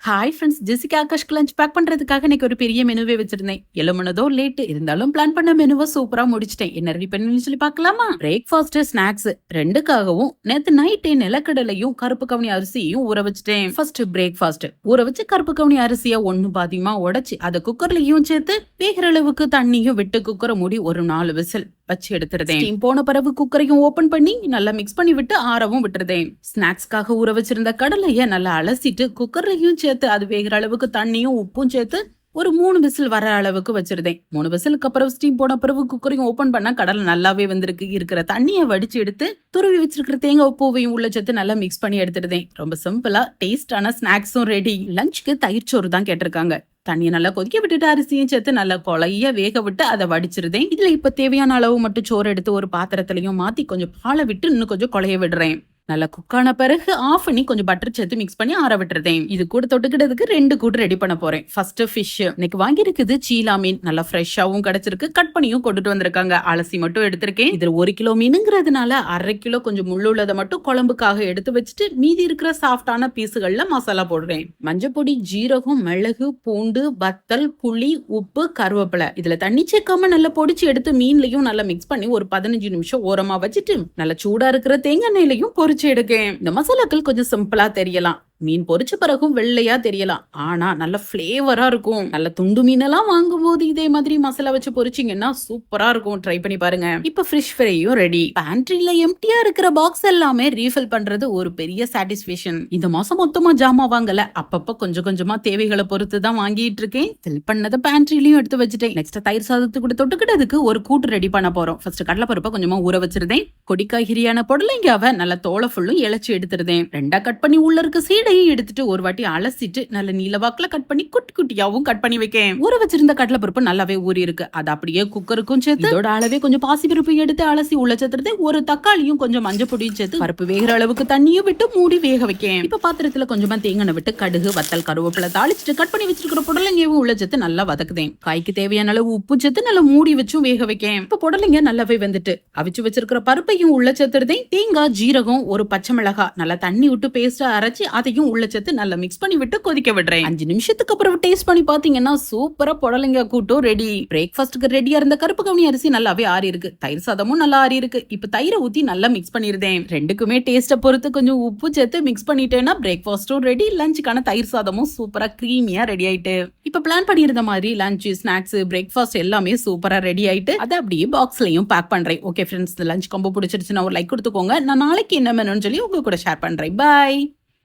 Hi friends, Jessica ஆகாஷ்க்கு lunch pack பண்றதுக்காக இன்னைக்கு ஒரு பெரிய மெனுவே வச்சிருந்தேன். எழுமுனதோ லேட் இருந்தாலும் பிளான் பண்ண மெனுவை சூப்பரா முடிச்சிட்டேன். என்ன ரெடி பண்ணி சொல்லி பார்க்கலாமா? பிரேக்ஃபாஸ்ட் ஸ்நாக்ஸ் ரெண்டுக்காகவும் நேத்து நைட்டே நிலக்கடலையும் கருப்பு கவுனி அரிசியும் ஊற வச்சுட்டேன். ஃபர்ஸ்ட் பிரேக்ஃபாஸ்ட் ஊற வச்சு கருப்பு கவுனி அரிசியை ஒண்ணு பாதியமா உடைச்சு அதை குக்கர்லயும் சேர்த்து வேகிற அளவுக்கு தண்ணியும் விட்டு குக்கரை மூடி ஒரு 4 விசில் வச்சு எடுத்துருதேன். ஸ்டீம் போன பிறகு குக்கரையும் ஓபன் பண்ணி நல்லா மிக்ஸ் பண்ணி விட்டு ஆறவும் விட்டுருதேன். ஸ்நாக்ஸ்க்காக ஊற வச்சிருந்த கடலைய நல்லா அலசிட்டு குக்கர்லயும் சேர்த்து அது வேகிற அளவுக்கு தண்ணியும் உப்பும் சேர்த்து ஒரு 3 விசில் வர அளவுக்கு வச்சிருந்தேன். 3 விசிலுக்கு அப்புறம் ஸ்டீம் போன பிறகு குக்கரையும் ஓபன் பண்ணா கடலை நல்லாவே வந்திருக்கு. இருக்கிற தண்ணியை வடிச்சு எடுத்து துருவி வச்சிருக்கிற தேங்காய் பூவையும் உள்ள சேர்த்து நல்லா மிக்ஸ் பண்ணி எடுத்துருதேன். ரொம்ப சிம்பிளா டேஸ்டான ஸ்நாக்ஸும் ரெடி. லஞ்சுக்கு தயிர் சோறு தான் கேட்டிருக்காங்க. தண்ணியை நல்லா கொதிக்க விட்டுட்டு அரிசியும் சேர்த்து நல்லா கொலைய வேக விட்டு அதை வடிச்சிருதேன். இதுல இப்ப தேவையான அளவு மட்டும் சோறு எடுத்து ஒரு பாத்திரத்திலையும் மாத்தி கொஞ்சம் பாலை விட்டு இன்னும் கொஞ்சம் கொலைய விடுறேன். நல்லா குக்கான பிறகு ஆஃப் பண்ணி கொஞ்சம் பட்டர் சேர்த்து மிக்ஸ் பண்ணி ஆற விட்டுறேன். இது கூட தொட்டுக்கிட்டதுக்கு 2 கூட்டு ரெடி பண்ண போறேன். ஃபர்ஸ்ட் ஃபிஷ் இன்னைக்கு வாங்கி இருக்குது. சீலா மீன் நல்லா ஃப்ரெஷ்ஷாவும் கிடைச்சிருக்கு. கட் பண்ணியும் கொண்டுட்டு வந்திருக்காங்க. அலசி மட்டும் எடுத்திருக்கேன். இதுல 1 கிலோ மீனுங்கிறதுனால 1/2 கிலோ கொஞ்சம் முள்ளுள்ளதை மட்டும் குழம்புக்காக எடுத்து வச்சுட்டு மீதி இருக்கிற சாஃப்டான பீஸுகள்ல மசாலா போடுறேன். மஞ்சப்பொடி, ஜீரகம், மிளகு, பூண்டு, வத்தல், புளி, உப்பு, கருவேப்பிலை இதுல தண்ணி சேர்க்காம நல்லா பொடிச்சு எடுத்து மீன்லயும் நல்லா மிக்ஸ் பண்ணி ஒரு 15 நிமிஷம் ஓரமா வச்சுட்டு நல்லா சூடா இருக்கிற தேங்காய் எண்ணெயிலையும் பொரிச்சு எடுக்கேன். இந்த மசாலாக்கள் கொஞ்சம் சிம்பிளா தெரியலாம். மீன் பொரிச்ச பிறகும் வெள்ளையா தெரியலாம். ஆனா நல்ல பிளேவரா இருக்கும். நல்ல துண்டு மீனெல்லாம் வாங்கும் போது இதே மாதிரி மசாலா வச்சு பொரிச்சிங்கன்னா சூப்பரா இருக்கும். ட்ரை பண்ணி பாருங்க. இப்ப ஃபிஷ் ஃப்ரையும் ரெடி. பேண்ட்ரியில எம்டியா இருக்கிற பாக்ஸ் எல்லாமே ரீஃபில் பண்றது ஒரு பெரிய சாட்டிஸ்பேக்ஷன். இந்த மாசம் மொத்தமா ஜாமா வாங்கல. அப்பப்ப கொஞ்சம் கொஞ்சமா தேவைகளை பொறுத்து தான் வாங்கிட்டு இருக்கேன். ஃபில் பண்ணத பேண்ட்ரியிலயும் எடுத்து வச்சுட்டேன். நெக்ஸ்ட் தயிர் சாதத்துக்கு கூட தொட்டுக்கிட்டதுக்கு ஒரு கூட்டு ரெடி பண்ண போறோம். ஃபர்ஸ்ட் கடலைப்பருப்பை கொஞ்சமா ஊற வச்சிருந்தேன். கொடிக்காய்கறியான பொடலங்காவை நல்லா தோலை ஃபுல்லும் இழைச்சு எடுத்துருந்தேன். 2 கட் பண்ணி உள்ள இருக்க சீடையும் எடுத்துட்டு ஒரு வாட்டி அலசிட்டு நல்ல நீளவாக்குல கட் பண்ணி குட்டி குட்டியாவும் கட் பண்ணி வைக்கேன். ஊற வச்சிருந்த கடலைப்பருப்பு நல்லாவே ஊறி இருக்கு. அது அப்படியே குக்கருக்கும் சேர்த்து இதோட அளவே கொஞ்சம் பாசிப்பருப்பு எடுத்து அலசி உள்ள சேர்த்துட்டு ஒரு தக்காளியும் கொஞ்சம் மஞ்சள் பொடியும் சேர்த்து பருப்பு வேகிற அளவுக்கு தண்ணியும் விட்டு மூடி வேக வைக்கேன். இப்ப பாத்திரத்துல கொஞ்சமா தேங்காய் விட்டு கடுகு, வத்தல், கருவேப்பிலை தாளிச்சுட்டு கட் பண்ணி வச்சிருக்கிற புடலங்காவும் உள்ள சேர்த்து நல்லா வதக்குதேன். காய்க்கு தேவையான அளவு உப்பு சேர்த்து நல்லா மூடி வச்சும் வேக வைக்கேன். இப்ப புடலங்க நல்லாவே வந்துட்டு அவிச்சு வச்சிருக்கிற பருப்பையும் உள்ள சேர்த்துருதேன். தேங்காய், ஜீரகம், ஒரு பச்சை மிளகாய் நல்லா தண்ணி விட்டு பேஸ்டா அரைச்சி அதையும் உள்ள சேர்த்து நல்லா மிக்ஸ் பண்ணி விட்டு கொதிக்க விடுறேன். 5 நிமிஷத்துக்கு அப்புறம் டேஸ்ட் பண்ணி பாத்தீங்கன்னா சூப்பரா புடலங்க கூட்டும் ரெடி. பிரேக்ஃபாஸ்ட்க்கு ரெடியா இருந்த கருப்பு கவுனி அரிசி நல்லாவே ஆறி இருக்கு. தயிர் சாதமும் நல்லா ஆறி இருக்கு. இப்ப தயிரை ஊத்தி நல்லா மிக்ஸ் பண்ணிருந்தேன். ரெண்டுக்குமே டேஸ்ட பொறுத்து கொஞ்சம் உப்பு சேர்த்து மிக்ஸ் பண்ணிட்டேன்னா பிரேக்ஃபாஸ்டும் ரெடி. லஞ்சுக்கான தயிர் சாதமும் சூப்பரா கிரீமியா ரெடி ஆயிட்டு இப்ப பிளான் பண்ணிருந்த மாதிரி லஞ்ச், ஸ்நாக்ஸ், பிரேக்ஃபாஸ்ட் எல்லாமே சூப்பரா ரெடி ஆயிட்டு அதை அப்படியே பாக்ஸ்லயும் பேக் பண்றேன். ஓகே ஃப்ரெண்ட்ஸ், லஞ்ச் காம்போ பிடிச்சிருச்சுன்னா ஒரு லைக் கொடுத்துக்கோங்க. நான் நாளைக்கு என்ன மெனுன்னு சொல்லி உங்க கூட ஷேர் பண்றேன். பாய்.